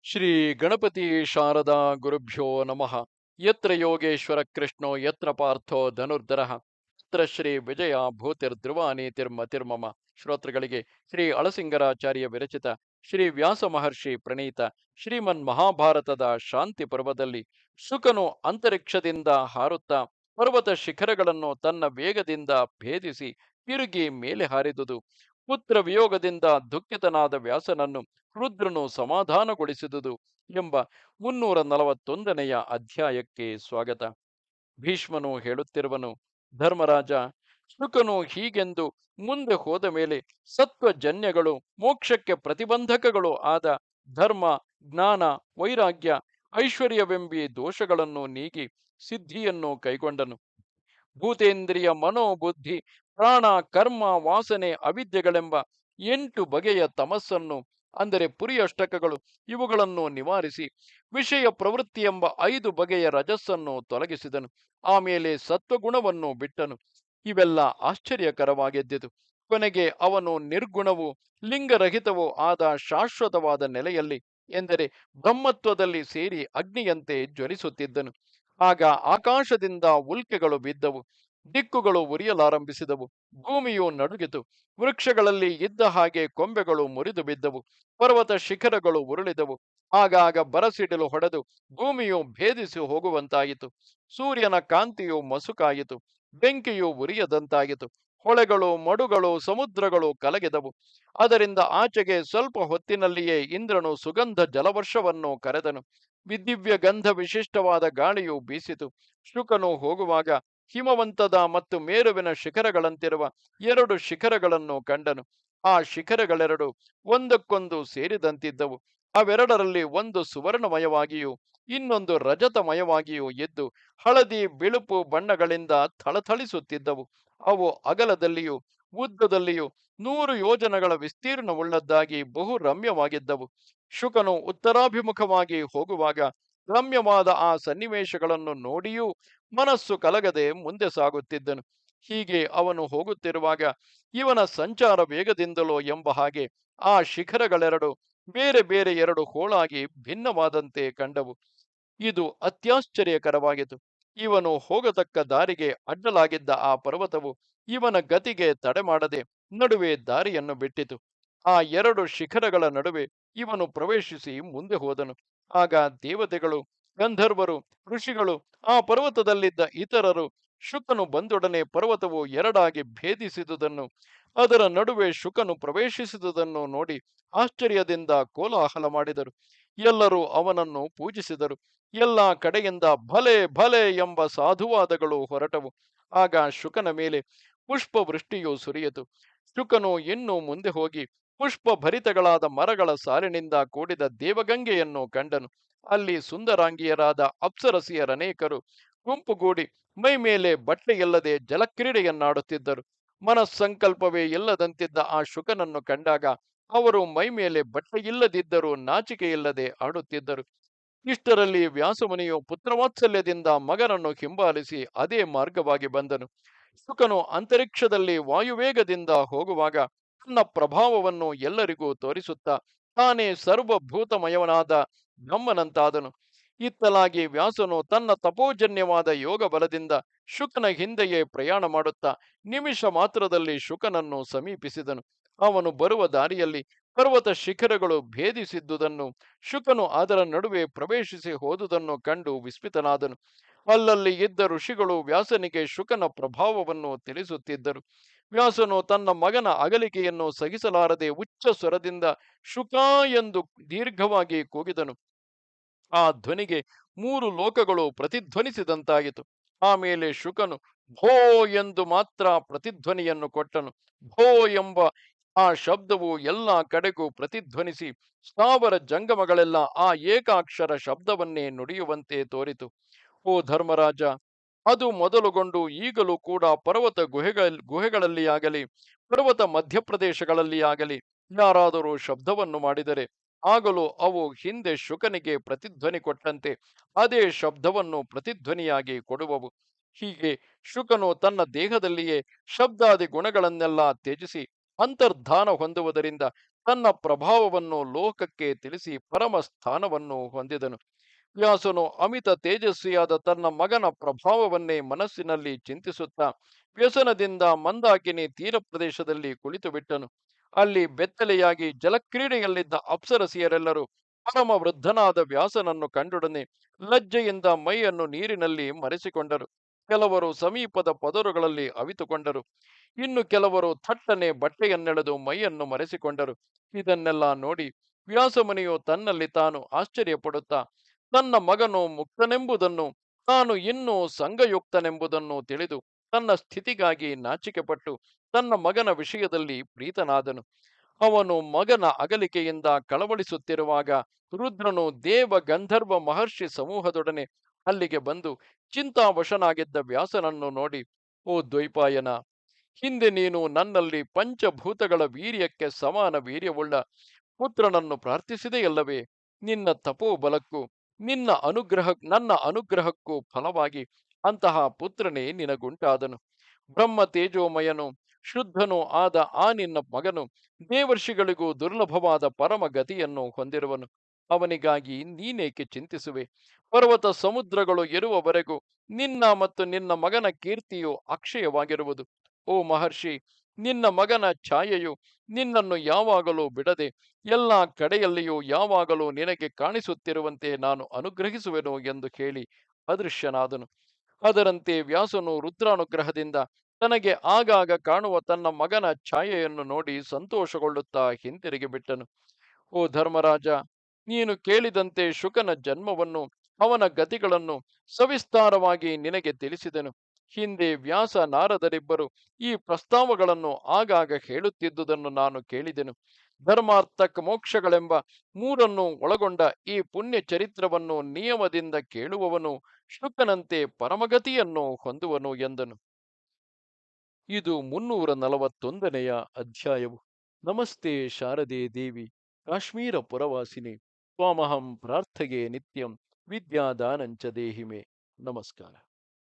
ಶ್ರೀ ಗಣಪತಿ ಶಾರದಾ ಗುರುಭ್ಯೋ ನಮಃ. ಯತ್ರ ಯೋಗೇಶ್ವರ ಕೃಷ್ಣೋ ಯತ್ರ ಪಾರ್ಥೋ ಧನುರ್ಧರಃ ಯತ್ರ ಶ್ರೀ ವಿಜಯ ಭೂತಿರ್ಧ್ರುವ ನೀತಿರ್ಮತಿರ್ಮಮ. ಶ್ರೋತೃಗಳಿಗೆ ಶ್ರೀ ಅಳಸಿಂಗರಾಚಾರ್ಯ ವಿರಚಿತ ಶ್ರೀ ವ್ಯಾಸ ಮಹರ್ಷಿ ಪ್ರಣೀತ ಶ್ರೀಮನ್ ಮಹಾಭಾರತದ ಶಾಂತಿ ಪರ್ವದಲ್ಲಿ ಶುಕನು ಅಂತರಿಕ್ಷದಿಂದ ಹಾರುತ್ತಾ ಪರ್ವತ ಶಿಖರಗಳನ್ನು ತನ್ನ ವೇಗದಿಂದ ಭೇದಿಸಿ ತಿರುಗಿ ಮೇಲೆ ಹಾರಿದುದು. ಪುತ್ರ ವಿಯೋಗದಿಂದ ದುಃಖಿತನಾದ ವ್ಯಾಸನನ್ನು ರುದ್ರನು ಸಮಾಧಾನಗೊಳಿಸಿದುದು ಎಂಬ 341ನೆಯ ಅಧ್ಯಾಯಕ್ಕೆ ಸ್ವಾಗತ. ಭೀಷ್ಮನು ಹೇಳುತ್ತಿರುವನು, ಧರ್ಮರಾಜ, ಶುಕನು ಹೀಗೆಂದು ಮುಂದೆ ಹೋದ ಮೇಲೆ ಸತ್ವಜನ್ಯಗಳು ಮೋಕ್ಷಕ್ಕೆ ಪ್ರತಿಬಂಧಕಗಳು ಆದ ಧರ್ಮ, ಜ್ಞಾನ, ವೈರಾಗ್ಯ, ಐಶ್ವರ್ಯವೆಂಬಿ ದೋಷಗಳನ್ನು ನೀಗಿ ಸಿದ್ಧಿಯನ್ನು ಕೈಗೊಂಡನು. ಭೂತೇಂದ್ರಿಯ ಮನೋಬುದ್ಧಿ ಪ್ರಾಣ ಕರ್ಮ ವಾಸನೆ ಅವಿದ್ಯೆಗಳೆಂಬ 8 ಬಗೆಯ ತಮಸ್ಸನ್ನು, ಅಂದರೆ ಪುರಿಯಷ್ಟಕಗಳು, ಇವುಗಳನ್ನು ನಿವಾರಿಸಿ ವಿಷಯ ಪ್ರವೃತ್ತಿ ಎಂಬ 5 ಬಗೆಯ ರಜಸ್ಸನ್ನು ತೊಲಗಿಸಿದನು. ಆಮೇಲೆ ಸತ್ವಗುಣವನ್ನು ಬಿಟ್ಟನು. ಇವೆಲ್ಲ ಆಶ್ಚರ್ಯಕರವಾಗಿದ್ದುದು. ಕೊನೆಗೆ ಅವನು ನಿರ್ಗುಣವೂ ಲಿಂಗರಹಿತವೂ ಆದ ಶಾಶ್ವತವಾದ ನೆಲೆಯಲ್ಲಿ, ಎಂದರೆ ಬ್ರಹ್ಮತ್ವದಲ್ಲಿ ಸೇರಿ ಅಗ್ನಿಯಂತೆ ಜ್ವಲಿಸುತ್ತಿದ್ದನು. ಆಗ ಆಕಾಶದಿಂದ ಉಲ್ಕೆಗಳು ಬಿದ್ದವು, ದಿಕ್ಕುಗಳು ಉರಿಯಲಾರಂಭಿಸಿದವು, ಭೂಮಿಯು ನಡುಗಿತು, ವೃಕ್ಷಗಳಲ್ಲಿ ಇದ್ದ ಹಾಗೆ ಕೊಂಬೆಗಳು ಮುರಿದು ಬಿದ್ದವು, ಪರ್ವತ ಶಿಖರಗಳು ಉರುಳಿದವು, ಆಗಾಗ ಬರಸಿಡಿಲು ಹೊಡೆದು ಭೂಮಿಯು ಭೇದಿಸಿ ಹೋಗುವಂತಾಯಿತು, ಸೂರ್ಯನ ಕಾಂತಿಯು ಮಸುಕಾಯಿತು, ಬೆಂಕಿಯು ಉರಿಯದಂತಾಯಿತು, ಹೊಳೆಗಳು ಮಡುಗಳು ಸಮುದ್ರಗಳು ಕಲಗಿದವು. ಅದರಿಂದ ಆಚೆಗೆ ಸ್ವಲ್ಪ ಹೊತ್ತಿನಲ್ಲಿಯೇ ಇಂದ್ರನು ಸುಗಂಧ ಜಲವರ್ಷವನ್ನು ಕರೆದನು. ವಿದಿವ್ಯ ಗಂಧ ವಿಶಿಷ್ಟವಾದ ಗಾಳಿಯು ಬೀಸಿತು. ಶುಕನು ಹೋಗುವಾಗ ಹಿಮವಂತದ ಮತ್ತು ಮೇರುವಿನ ಶಿಖರಗಳಂತಿರುವ 2 ಶಿಖರಗಳನ್ನು ಕಂಡನು. ಆ ಶಿಖರಗಳೆರಡು ಒಂದಕ್ಕೊಂದು ಸೇರಿದಂತಿದ್ದವು. ಅವೆರಡರಲ್ಲಿ ಒಂದು ಸುವರ್ಣಮಯವಾಗಿಯೂ ಇನ್ನೊಂದು ರಜತಮಯವಾಗಿಯೂ ಇದ್ದು ಹಳದಿ ಬಿಳುಪು ಬಣ್ಣಗಳಿಂದ ಥಳಥಳಿಸುತ್ತಿದ್ದವು. ಅವು ಅಗಲದಲ್ಲಿಯೂ ಉದ್ದದಲ್ಲಿಯೂ 100 ಯೋಜನಗಳ ವಿಸ್ತೀರ್ಣವುಳ್ಳದ್ದಾಗಿ ಬಹು ರಮ್ಯವಾಗಿದ್ದವು. ಶುಕನು ಉತ್ತರಾಭಿಮುಖವಾಗಿ ಹೋಗುವಾಗ ರಮ್ಯವಾದ ಆ ಸನ್ನಿವೇಶಗಳನ್ನು ನೋಡಿಯೂ ಮನಸ್ಸು ಕಲಗದೆ ಮುಂದೆ ಸಾಗುತ್ತಿದ್ದನು. ಹೀಗೆ ಅವನು ಹೋಗುತ್ತಿರುವಾಗ ಇವನ ಸಂಚಾರ ವೇಗದಿಂದಲೋ ಎಂಬ ಹಾಗೆ ಆ ಶಿಖರಗಳೆರಡು ಬೇರೆ ಬೇರೆ 2 ಹೋಳಾಗಿ ಭಿನ್ನವಾದಂತೆ ಕಂಡವು. ಇದು ಅತ್ಯಾಶ್ಚರ್ಯಕರವಾಗಿತ್ತು. ಇವನು ಹೋಗತಕ್ಕ ದಾರಿಗೆ ಅಡ್ಡಲಾಗಿದ್ದ ಆ ಪರ್ವತವು ಇವನ ಗತಿಗೆ ತಡೆ ಮಾಡದೆ ನಡುವೆ ದಾರಿಯನ್ನು ಬಿಟ್ಟಿತು. ಆ 2 ಶಿಖರಗಳ ನಡುವೆ ಇವನು ಪ್ರವೇಶಿಸಿ ಮುಂದೆ ಹೋದನು. ಆಗ ದೇವತೆಗಳು, ಗಂಧರ್ವರು, ಋಷಿಗಳು, ಆ ಪರ್ವತದಲ್ಲಿದ್ದ ಇತರರು ಶುಕನು ಬಂದೊಡನೆ ಪರ್ವತವು ಎರಡಾಗಿ ಭೇದಿಸಿದುದನ್ನು, ಅದರ ನಡುವೆ ಶುಕನು ಪ್ರವೇಶಿಸಿದುದನ್ನು ನೋಡಿ ಆಶ್ಚರ್ಯದಿಂದ ಕೋಲಾಹಲ ಮಾಡಿದರು. ಎಲ್ಲರೂ ಅವನನ್ನು ಪೂಜಿಸಿದರು. ಎಲ್ಲ ಕಡೆಯಿಂದ ಭಲೆ ಭಲೆ ಎಂಬ ಸಾಧುವಾದಗಳು ಹೊರಟವು. ಆಗ ಶುಕನ ಮೇಲೆ ಪುಷ್ಪವೃಷ್ಟಿಯು ಸುರಿಯಿತು. ಶುಕನು ಇನ್ನೂ ಮುಂದೆ ಹೋಗಿ ಪುಷ್ಪ ಭರಿತಗಳಾದ ಮರಗಳ ಸಾಲಿನಿಂದ ಕೂಡಿದ ದೇವಗಂಗೆಯನ್ನು ಕಂಡನು. ಅಲ್ಲಿ ಸುಂದರಾಂಗಿಯರಾದ ಅಪ್ಸರಸಿಯರನೇಕರು ಗುಂಪುಗೂಡಿ ಮೈ ಮೇಲೆ ಬಟ್ಟೆಯಿಲ್ಲದೆ ಜಲಕ್ರೀಡೆಯನ್ನಾಡುತ್ತಿದ್ದರು. ಮನಸ್ಸಂಕಲ್ಪವೇ ಇಲ್ಲದಂತಿದ್ದ ಆ ಶುಕನನ್ನು ಕಂಡಾಗ ಅವರು ಮೈ ಮೇಲೆ ಬಟ್ಟೆಯಿಲ್ಲದಿದ್ದರೂ ನಾಚಿಕೆಯಿಲ್ಲದೆ ಆಡುತ್ತಿದ್ದರು. ಇಷ್ಟರಲ್ಲಿ ವ್ಯಾಸಮುನಿಯು ಪುತ್ರವಾತ್ಸಲ್ಯದಿಂದ ಮಗನನ್ನು ಹಿಂಬಾಲಿಸಿ ಅದೇ ಮಾರ್ಗವಾಗಿ ಬಂದನು. ಶುಕನು ಅಂತರಿಕ್ಷದಲ್ಲಿ ವಾಯುವೇಗದಿಂದ ಹೋಗುವಾಗ ತನ್ನ ಪ್ರಭಾವವನ್ನು ಎಲ್ಲರಿಗೂ ತೋರಿಸುತ್ತಾ ತಾನೇ ಸರ್ವಭೂತಮಯವನಾದ ಬ್ರಹ್ಮನಂತಾದನು. ಇತ್ತಲಾಗಿ ವ್ಯಾಸನು ತನ್ನ ತಪೋಜನ್ಯವಾದ ಯೋಗ ಬಲದಿಂದ ಶುಕನ ಹಿಂದೆಯೇ ಪ್ರಯಾಣ ಮಾಡುತ್ತಾ ನಿಮಿಷ ಮಾತ್ರದಲ್ಲಿ ಶುಕನನ್ನು ಸಮೀಪಿಸಿದನು. ಅವನು ಬರುವ ದಾರಿಯಲ್ಲಿ ಪರ್ವತ ಶಿಖರಗಳು ಭೇದಿಸಿದ್ದುದನ್ನು, ಶುಕನು ಅದರ ನಡುವೆ ಪ್ರವೇಶಿಸಿ ಹೋದುದನ್ನು ಕಂಡು ವಿಸ್ಮಿತನಾದನು. ಅಲ್ಲಲ್ಲಿ ಇದ್ದ ಋಷಿಗಳು ವ್ಯಾಸನಿಗೆ ಶುಕನ ಪ್ರಭಾವವನ್ನು ತಿಳಿಸುತ್ತಿದ್ದರು. ವ್ಯಾಸನು ತನ್ನ ಮಗನ ಅಗಲಿಕೆಯನ್ನು ಸಹಿಸಲಾರದೆ ಉಚ್ಚ ಸ್ವರದಿಂದ ಶುಕ ಎಂದು ದೀರ್ಘವಾಗಿ ಕೂಗಿದನು. ಆ ಧ್ವನಿಗೆ 3 ಲೋಕಗಳು ಪ್ರತಿಧ್ವನಿಸಿದಂತಾಯಿತು. ಆಮೇಲೆ ಶುಕನು ಭೋ ಎಂದು ಮಾತ್ರ ಪ್ರತಿಧ್ವನಿಯನ್ನು ಕೊಟ್ಟನು. ಭೋ ಎಂಬ ಆ ಶಬ್ದವು ಎಲ್ಲ ಕಡೆಗೂ ಪ್ರತಿಧ್ವನಿಸಿ ಸ್ಥಾವರ ಜಂಗಮಗಳೆಲ್ಲ ಆ ಏಕಾಕ್ಷರ ಶಬ್ದವನ್ನೇ ನುಡಿಯುವಂತೆ ತೋರಿತು. ಓ ಧರ್ಮರಾಜ, ಅದು ಮೊದಲುಗೊಂಡು ಈಗಲೂ ಕೂಡ ಪರ್ವತ ಗುಹೆಗಳಲ್ಲಿಯಾಗಲಿ ಪರ್ವತ ಮಧ್ಯಪ್ರದೇಶಗಳಲ್ಲಿಯಾಗಲಿ ಯಾರಾದರೂ ಶಬ್ದವನ್ನು ಮಾಡಿದರೆ ಆಗಲೂ ಅವು ಹಿಂದೆ ಶುಕನಿಗೆ ಪ್ರತಿಧ್ವನಿ ಕೊಟ್ಟಂತೆ ಅದೇ ಶಬ್ದವನ್ನು ಪ್ರತಿಧ್ವನಿಯಾಗಿ ಕೊಡುವವು. ಹೀಗೆ ಶುಕನು ತನ್ನ ದೇಹದಲ್ಲಿಯೇ ಶಬ್ದಾದಿ ಗುಣಗಳನ್ನೆಲ್ಲ ತ್ಯಜಿಸಿ ಅಂತರ್ಧಾನ ಹೊಂದುವುದರಿಂದ ತನ್ನ ಪ್ರಭಾವವನ್ನು ಲೋಕಕ್ಕೆ ತಿಳಿಸಿ ಪರಮ ಸ್ಥಾನವನ್ನು ಹೊಂದಿದನು. ವ್ಯಾಸನು ಅಮಿತ ತೇಜಸ್ವಿಯಾದ ತನ್ನ ಮಗನ ಪ್ರಭಾವವನ್ನೇ ಮನಸ್ಸಿನಲ್ಲಿ ಚಿಂತಿಸುತ್ತಾ ವ್ಯಸನದಿಂದ ಮಂದಾಕಿನಿ ತೀರ ಪ್ರದೇಶದಲ್ಲಿ ಕುಳಿತು ಬಿಟ್ಟನು. ಅಲ್ಲಿ ಬೆತ್ತಲೆಯಾಗಿ ಜಲಕ್ರೀಡೆಯಲ್ಲಿದ್ದ ಅಪ್ಸರಸಿಯರೆಲ್ಲರೂ ಪರಮ ವೃದ್ಧನಾದ ವ್ಯಾಸನನ್ನು ಕಂಡೊಡನೆ ಲಜ್ಜೆಯಿಂದ ಮೈಯನ್ನು ನೀರಿನಲ್ಲಿ ಮರೆಸಿಕೊಂಡರು. ಕೆಲವರು ಸಮೀಪದ ಪದರುಗಳಲ್ಲಿ ಅವಿತುಕೊಂಡರು. ಇನ್ನು ಕೆಲವರು ಥಟ್ಟನೆ ಬಟ್ಟೆಯನ್ನೆಳೆದು ಮೈಯನ್ನು ಮರೆಸಿಕೊಂಡರು. ಇದನ್ನೆಲ್ಲ ನೋಡಿ ವ್ಯಾಸಮುನಿಯು ತನ್ನಲ್ಲಿ ತಾನು ಆಶ್ಚರ್ಯಪಡುತ್ತಾ ತನ್ನ ಮಗನು ಮುಕ್ತನೆಂಬುದನ್ನು ತಾನು ಇನ್ನೂ ಸಂಘಯುಕ್ತನೆಂಬುದನ್ನು ತಿಳಿದು ತನ್ನ ಸ್ಥಿತಿಗಾಗಿ ನಾಚಿಕೆಪಟ್ಟು ತನ್ನ ಮಗನ ವಿಷಯದಲ್ಲಿ ಪ್ರೀತನಾದನು. ಅವನು ಮಗನ ಅಗಲಿಕೆಯಿಂದ ಕಳವಳಿಸುತ್ತಿರುವಾಗ ರುದ್ರನು ದೇವ ಗಂಧರ್ವ ಮಹರ್ಷಿ ಸಮೂಹದೊಡನೆ ಅಲ್ಲಿಗೆ ಬಂದು ಚಿಂತಾವಶನಾಗಿದ್ದ ವ್ಯಾಸನನ್ನು ನೋಡಿ, ಓ ದ್ವೈಪಾಯನ, ಹಿಂದೆ ನೀನು ನನ್ನಲ್ಲಿ ಪಂಚಭೂತಗಳ ವೀರ್ಯಕ್ಕೆ ಸಮಾನ ವೀರ್ಯವುಳ್ಳ ಪುತ್ರನನ್ನು ಪ್ರಾರ್ಥಿಸಿದೆಯಲ್ಲವೇ? ನಿನ್ನ ತಪೋಬಲಕ್ಕೂ ನನ್ನ ಅನುಗ್ರಹಕ್ಕೂ ಫಲವಾಗಿ ಅಂತಹ ಪುತ್ರನೇ ನಿನಗುಂಟಾದನು. ಬ್ರಹ್ಮ ತೇಜೋಮಯನು ಶುದ್ಧನೂ ಆದ ಆ ನಿನ್ನ ಮಗನು ದೇವರ್ಷಿಗಳಿಗೂ ದುರ್ಲಭವಾದ ಪರಮ ಗತಿಯನ್ನು ಹೊಂದಿರುವನು. ಅವನಿಗಾಗಿ ನೀನೇಕೆ ಚಿಂತಿಸುವೆ? ಪರ್ವತ ಸಮುದ್ರಗಳು ಇರುವವರೆಗೂ ನಿನ್ನ ಮತ್ತು ನಿನ್ನ ಮಗನ ಕೀರ್ತಿಯು ಅಕ್ಷಯವಾಗಿರುವುದು. ಓ ಮಹರ್ಷಿ, ನಿನ್ನ ಮಗನ ಛಾಯೆಯು ನಿನ್ನನ್ನು ಯಾವಾಗಲೂ ಬಿಡದೆ ಎಲ್ಲ ಕಡೆಯಲ್ಲಿಯೂ ಯಾವಾಗಲೂ ನಿನಗೆ ಕಾಣಿಸುತ್ತಿರುವಂತೆ ನಾನು ಅನುಗ್ರಹಿಸುವೆನು ಎಂದು ಹೇಳಿ ಅದೃಶ್ಯನಾದನು. ಅದರಂತೆ ವ್ಯಾಸನು ರುದ್ರಾನುಗ್ರಹದಿಂದ ತನಗೆ ಆಗಾಗ ಕಾಣುವ ತನ್ನ ಮಗನ ಛಾಯೆಯನ್ನು ನೋಡಿ ಸಂತೋಷಗೊಳ್ಳುತ್ತಾ ಹಿಂತಿರುಗಿ ಬಿಟ್ಟನು. ಓ ಧರ್ಮರಾಜ, ನೀನು ಕೇಳಿದಂತೆ ಶುಕನ ಜನ್ಮವನ್ನು ಅವನ ಗತಿಗಳನ್ನು ಸವಿಸ್ತಾರವಾಗಿ ನಿನಗೆ ತಿಳಿಸಿದೆನು. ಹಿಂದೆ ವ್ಯಾಸ ನಾರದರಿಬ್ಬರು ಈ ಪ್ರಸ್ತಾವಗಳನ್ನು ಆಗಾಗ ಹೇಳುತ್ತಿದ್ದುದನ್ನು ನಾನು ಕೇಳಿದೆನು. ಧರ್ಮಾರ್ಥಕ ಮೋಕ್ಷಗಳೆಂಬ ಮೂರನ್ನು ಒಳಗೊಂಡ ಈ ಪುಣ್ಯ ಚರಿತ್ರವನ್ನು ನಿಯಮದಿಂದ ಕೇಳುವವನು ಶುಕನಂತೆ ಪರಮಗತಿಯನ್ನು ಹೊಂದುವನು ಎಂದನು. ಇದು 341ನೆಯ ಅಧ್ಯಾಯವು. ನಮಸ್ತೆ ಶಾರದೆ ದೇವಿ, ಕಾಶ್ಮೀರ ಪುರವಾಸಿನಿ, ತ್ವಾಮಹಂ ಪ್ರಾರ್ಥಗೆ ನಿತ್ಯಂ, ವಿದ್ಯಾದಾನಂಚ ದೇಹಿಮೆ. ನಮಸ್ಕಾರ.